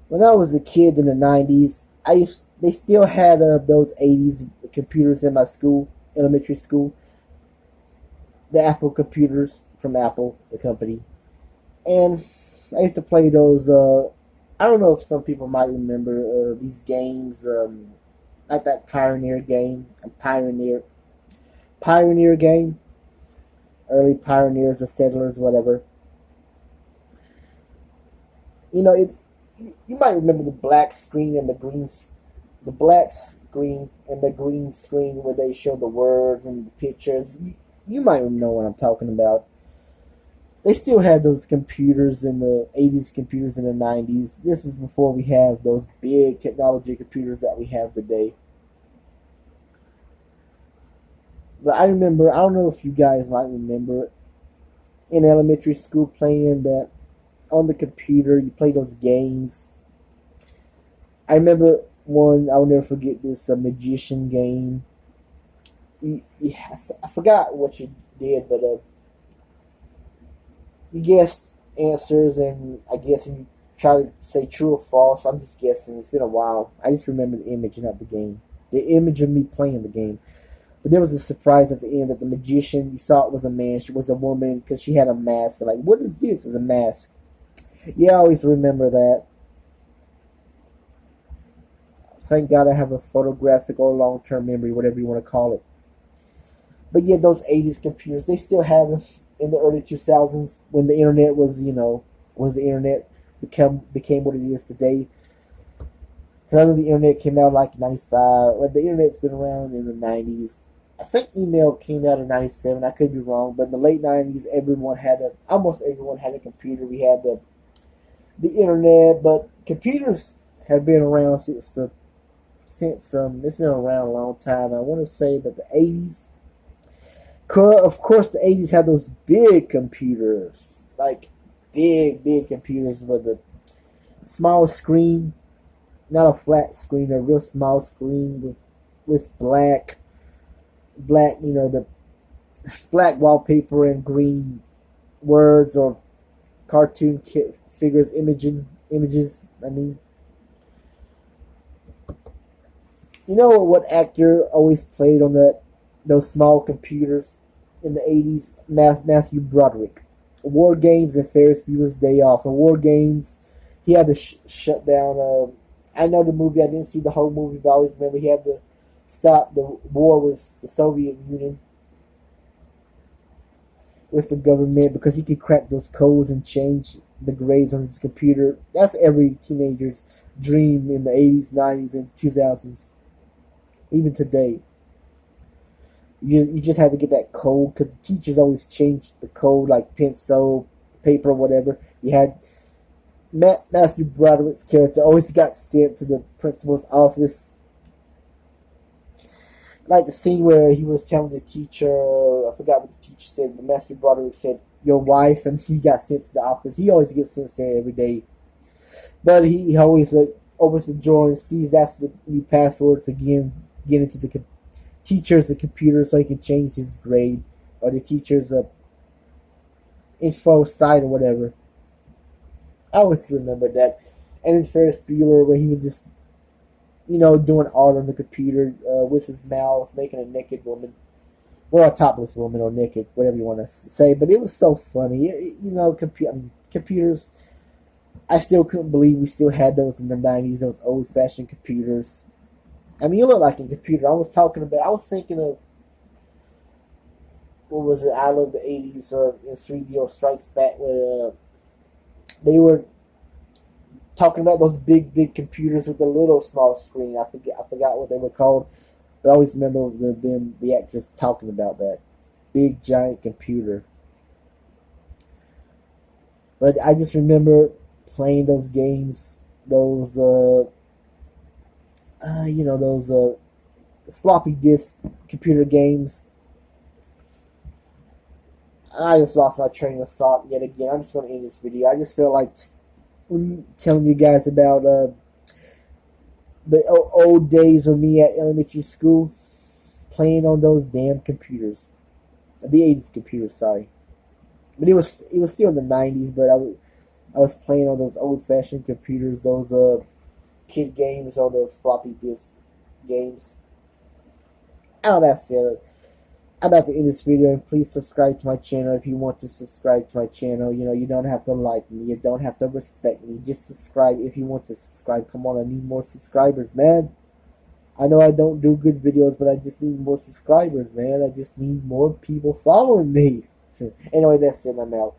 When I was a kid in the 90s, they still had those 80s computers in my school, elementary school, the Apple computers from Apple, the company. And I used to play those. I don't know if some people might remember these games, like that Pioneer game, a Pioneer game, early Pioneers or Settlers, whatever. You know, you might remember the black screen and the black screen and the green screen where they show the words and the pictures. You might know what I'm talking about. They still had those computers in the 80s, computers in the 90s. This is before we have those big technology computers that we have today. But I remember, I don't know if you guys might remember, in elementary school playing that on the computer, you play those games. I remember one, I'll never forget this, a magician game. I forgot what you did, but you guessed answers, and I guess you try to say true or false. I'm just guessing. It's been a while. I just remember the image, not the game. The image of me playing the game. But there was a surprise at the end that the magician, you saw it was a man. She was a woman because she had a mask. Like, what is this? It's a mask. Yeah, I always remember that. Thank God I have a photographic or long term memory, whatever you want to call it. But yeah, those 80s computers, they still had them in the early 2000s when the internet was, was the internet became what it is today. Because I know the internet came out like 95. Well, the internet's been around in the 90s. I think email came out in 97. I could be wrong. But in the late 90s, almost everyone had a computer. We had the internet. But computers have been around since it's been around a long time. I want to say that the 80s, of course, the 80s had those big computers. Like big computers with a small screen, not a flat screen, a real small screen with black, the black wallpaper and green words or cartoon figures, images. I mean, you know what actor always played on those small computers in the 80s? Matthew Broderick. War Games and Ferris Bueller's Day Off. In War Games, he had to shut down. I know the movie. I didn't see the whole movie, but I always remember he had to stop the war with the Soviet Union, with the government, because he could crack those codes and change the grades on his computer. That's every teenager's dream in the 80s, 90s, and 2000s. Even today, you just had to get that code because the teachers always changed the code, like pencil, paper, whatever. You had Matthew Broderick's character always got sent to the principal's office. Like the scene where he was telling the teacher, I forgot what the teacher said, but Matthew Broderick said, "Your wife," and he got sent to the office. He always gets sent there every day. But he always opens the door and sees that's the new password to get into the teacher's computer so he can change his grade, or the teacher's info site or whatever. I always remember that. And in Ferris Bueller, where he was just, doing art on the computer with his mouse, making a naked woman, well, a topless woman or naked, whatever you want to say. But it was so funny. Computers. I still couldn't believe we still had those in the 90s, those old-fashioned computers. I mean, you look like a computer. I was thinking of, what was it, I Love the 80s, in 3D or Strikes Back, where they were talking about those big computers with the little small screen. I forgot what they were called, but I always remember the actors talking about that big giant computer. But I just remember playing those games, those those floppy disk computer games. I just lost my train of thought yet again. I'm just going to end this video. I just feel like telling you guys about the old days of me at elementary school playing on those damn computers. The 80s computers, sorry. But it was still in the 90s, but I was playing on those old-fashioned computers, those kid games on those floppy disk games. Oh, that's it. I'm about to end this video, and please subscribe to my channel if you want to subscribe to my channel. You know, you don't have to like me, you don't have to respect me. Just subscribe if you want to subscribe. Come on, I need more subscribers, man. I know I don't do good videos, but I just need more subscribers, man. I just need more people following me. Anyway, that's it. I'm out.